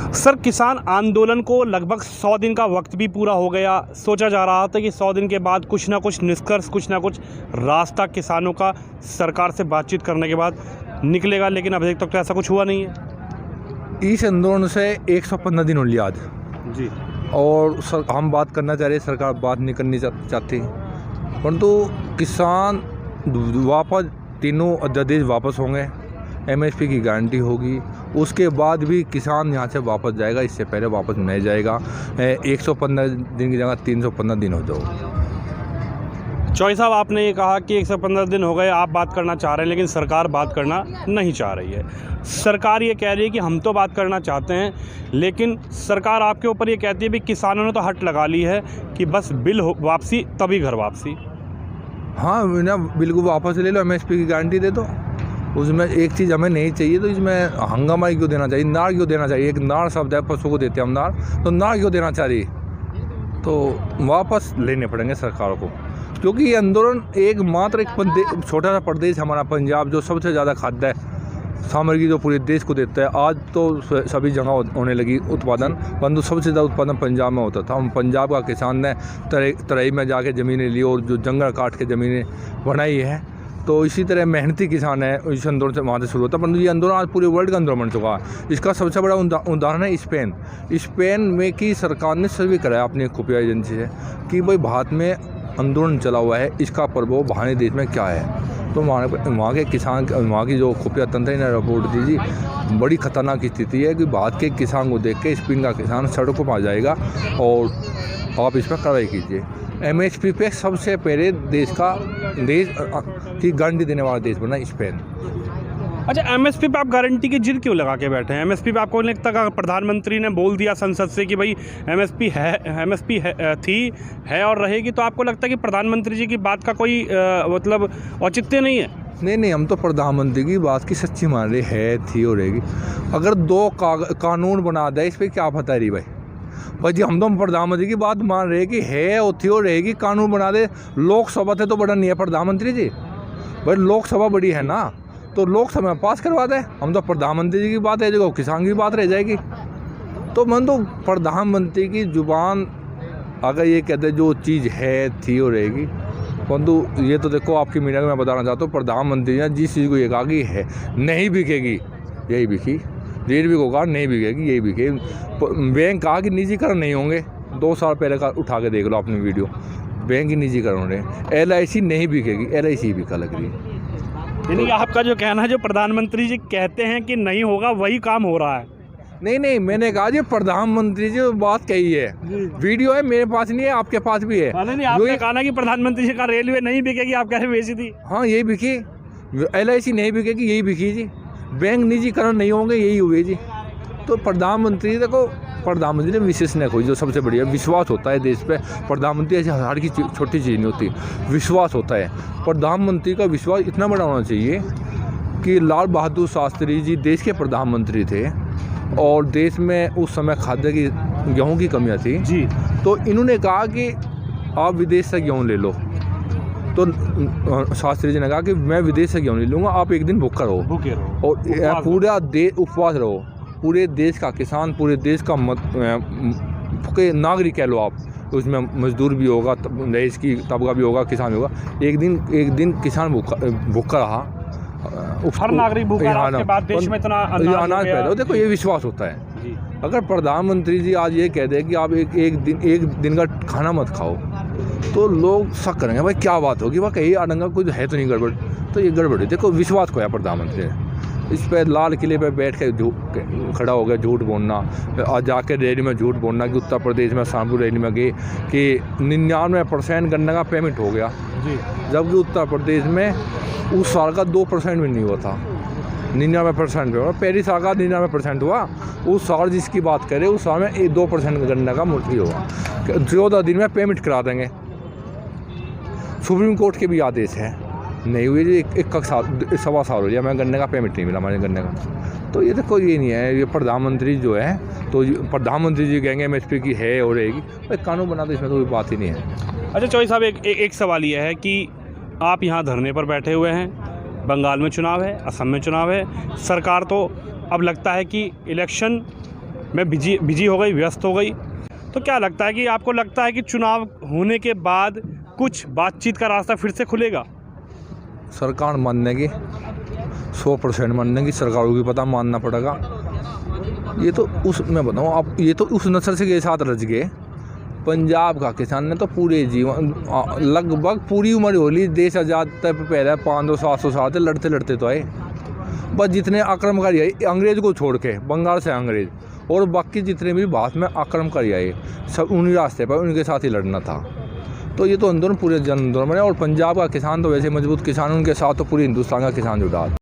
Sir, किसान आंदोलन को लगभग 100 दिन का वक्त भी पूरा हो गया। सोचा जा रहा था कि 100 दिन के बाद कुछ ना कुछ निष्कर्ष, कुछ ना कुछ रास्ता किसानों का सरकार से बातचीत करने के बाद निकलेगा, लेकिन अभी तक तो ऐसा कुछ हुआ नहीं है। इस आंदोलन से 115 दिन हो लिया आज जी। और हम बात करना चाह रहे, सरकार बात नहीं करनी चाहती, परंतु किसान वापस तीनों अध्यादेश वापस होंगे, एमएसपी की गारंटी होगी, उसके बाद भी किसान यहाँ से वापस जाएगा, इससे पहले वापस नहीं जाएगा। 115 दिन की जगह 315 दिन हो जाओ। चौई साहब, आपने ये कहा कि 115 दिन हो गए, आप बात करना चाह रहे हैं, लेकिन सरकार बात करना नहीं चाह रही है। सरकार ये कह रही है कि हम तो बात करना चाहते हैं, लेकिन सरकार आपके ऊपर ये कहती है भी किसानों ने तो हट लगा ली है कि बस बिल वापसी तभी घर वापसी। हाँ ना, बिल को वापस ले लो, एमएसपी की गारंटी दे दो। उसमें एक चीज़ हमें नहीं चाहिए, तो इसमें हंगामा क्यों देना चाहिए, नार क्यों देना चाहिए? एक नार शब्द है, पशु को देते हैं हम नार, तो नार क्यों देना चाहिए? तो वापस लेने पड़ेंगे सरकार को, क्योंकि ये आंदोलन एकमात्र एक छोटा सा प्रदेश हमारा पंजाब, जो सबसे ज़्यादा खाद्य सामग्री जो पूरे देश को देता है, आज तो सभी जगह होने लगी उत्पादन, परंतु सबसे ज़्यादा उत्पादन पंजाब में होता था। हम पंजाब का किसान ने तराई में जाके ज़मीनें ली और जो जंगल काट के ज़मीनें बनाई है, तो इसी तरह मेहनती किसान है, इस आंदोलन से वहाँ से शुरू होता है। परंतु ये आंदोलन आज पूरे वर्ल्ड का आंदोलन बन चुका है। इसका सबसे बड़ा उदाहरण है स्पेन में कि सरकार ने सर्वे कराया अपनी खुफिया एजेंसी से कि भाई भारत में आंदोलन चला हुआ है, इसका प्रभाव बाहरी देश में क्या है। तो वहाँ के किसान, वहाँ की जो खुफिया तंत्र ने रिपोर्ट दी जी, बड़ी खतरनाक स्थिति है कि भारत के किसान को देख के स्पेन का किसान सड़कों पर आ जाएगा और आप इस पर कार्रवाई कीजिए। एमएसपी पे सबसे पहले देश की गारंटी देने वाला देश बना स्पेन। अच्छा, एमएसपी पे आप गारंटी की जिद क्यों लगा के बैठे हैं? एमएसपी पे आपको नहीं लगता कि प्रधानमंत्री ने बोल दिया संसद से कि भाई एमएसपी है और रहेगी, तो आपको लगता है कि प्रधानमंत्री जी की बात का कोई मतलब औचित्य नहीं है? नहीं, हम तो प्रधानमंत्री की बात की सच्ची मान रहे, है, थी और रहेगी। अगर दो कानून बना दे, इस पर क्या पता रही भाई जी, हम तो प्रधानमंत्री की बात मान रहे कि है और थी और रहेगी, कानून बना दे। लोकसभा से तो बड़ा नहीं है प्रधानमंत्री जी भाई, लोकसभा बड़ी है ना, तो लोकसभा में पास करवा दे। हम तो प्रधानमंत्री जी की बात है, जो किसान की बात रह जाएगी। तो मैं तो प्रधानमंत्री की जुबान अगर ये कहते जो चीज़ है थी और रहेगी, परंतु ये तो देखो आपकी मीडिया में मैं बताना चाहता हूँ, प्रधानमंत्री ने जिस चीज़ को ये कहा कि है नहीं बिकेगी, यही बिकी। रेट भी को कहा नहीं बिकेगी, यही बिकेगी। बैंक कहा कि निजीकरण नहीं होंगे, 2 साल पहले का उठा के देख लो अपनी वीडियो, बैंक की निजीकरण हो रहे। LIC नहीं बिकेगी, LIC बिका लग रही है। यानी आपका जो कहना है, जो प्रधानमंत्री जी कहते हैं कि नहीं होगा, वही काम हो रहा है? नहीं, मैंने कहा जी प्रधानमंत्री जी बात कही है, वीडियो है, मेरे पास नहीं है, आपके पास भी है। नहीं, आपने कहा ना कि प्रधानमंत्री जी का रेलवे नहीं बिकेगी, आप कह रहे बेची थी। हाँ, यही बिकी। LIC नहीं बिकेगी, यही बिकी जी। बैंक निजीकरण नहीं होंगे, यही हुए जी। तो प्रधानमंत्री देखो, प्रधानमंत्री ने विशेषज्ञ हुई, जो सबसे बढ़िया विश्वास होता है देश पे। प्रधानमंत्री ऐसी हर की छोटी चीज़ नहीं होती, विश्वास होता है। प्रधानमंत्री का विश्वास इतना बड़ा होना चाहिए कि लाल बहादुर शास्त्री जी देश के प्रधानमंत्री थे और देश में उस समय खाद्य की, गेहूं की कमियां थी जी, तो इन्होंने कहा कि आप विदेश से गेहूं ले लो। तो शास्त्री जी ने कहा कि मैं विदेश से गेहूं नहीं लूँगा, आप एक दिन भूखे रहो और पूरा देश उपवास रहो। पूरे देश का किसान, पूरे देश का के नागरिक कह लो आप, तो उसमें मजदूर भी होगा, देश की तबका भी होगा, किसान भी होगा। एक दिन किसान भूखा रहा, हर नागरिक भूखा रहा, उसके बाद देश में इतना अनाज पैदा हो। देखो, ये विश्वास होता है। अगर प्रधानमंत्री जी आज ये कह दे कि आप एक दिन का खाना मत खाओ, तो लोग शक करेंगे भाई क्या बात होगी, वह कहीं आडंगा कुछ है तो नहीं गड़बड़। तो ये गड़बड़ है। देखो, विश्वास खोया प्रधानमंत्री ने। इस पर लाल किले पे बैठ के खड़ा हो गया झूठ बोलना, और जाके रैली में झूठ बोलना कि उत्तर प्रदेश में शामपुर रैली में गए कि 99% गन्ने का पेमेंट हो गया जी, जबकि उत्तर प्रदेश में उस साल का 2% भी नहीं हुआ था, 99% हुआ। पहली साल का 99% हुआ, उस साल जिसकी बात करें उस साल में 2% गन्ने का मूर्ति होगा। 14 दिन में पेमेंट करा देंगे। सुप्रीम कोर्ट के भी आदेश है, नहीं हुई जी, 1.25 साल हो गया, मैं गन्ने का पेमेंट नहीं मिला मुझे गन्ने का। तो ये देखो, ये नहीं है, ये प्रधानमंत्री जो है, तो प्रधानमंत्री जी कहेंगे एमएसपी की है और रहेगी, भाई कानून बना दो, इसमें तो कोई बात ही नहीं है। अच्छा चौई साहब, एक सवाल ये है कि आप यहाँ धरने पर बैठे हुए हैं, बंगाल में चुनाव है, असम में चुनाव है, सरकार तो अब लगता है कि इलेक्शन में बिजी हो गई, व्यस्त हो गई। तो क्या लगता है कि आपको लगता है कि चुनाव होने के बाद कुछ बातचीत का रास्ता फिर से खुलेगा? सरकार मानने की 100% मानने की, सरकारों की पता मानना पड़ेगा। ये तो उस मैं बताऊँ आप, ये तो उस नस्ल के साथ रच गए। पंजाब का किसान ने तो पूरे जीवन लगभग पूरी उम्र हो ली, देश आज़ाद तक पहले 500-700 साल से लड़ते लड़ते तो आए। बस जितने आक्रमणकारी आए अंग्रेज़ को छोड़ के, बंगाल से अंग्रेज़ और बाकी जितने भी भारत में आक्रमणकारी आए, सब उन्हीं रास्ते पर उनके साथ ही लड़ना था। तो ये तो आंदोलन पूरे जन आंदोलन बने। और पंजाब का किसान तो वैसे मजबूत किसान, उनके साथ तो पूरे हिंदुस्तान का किसान जुड़ा।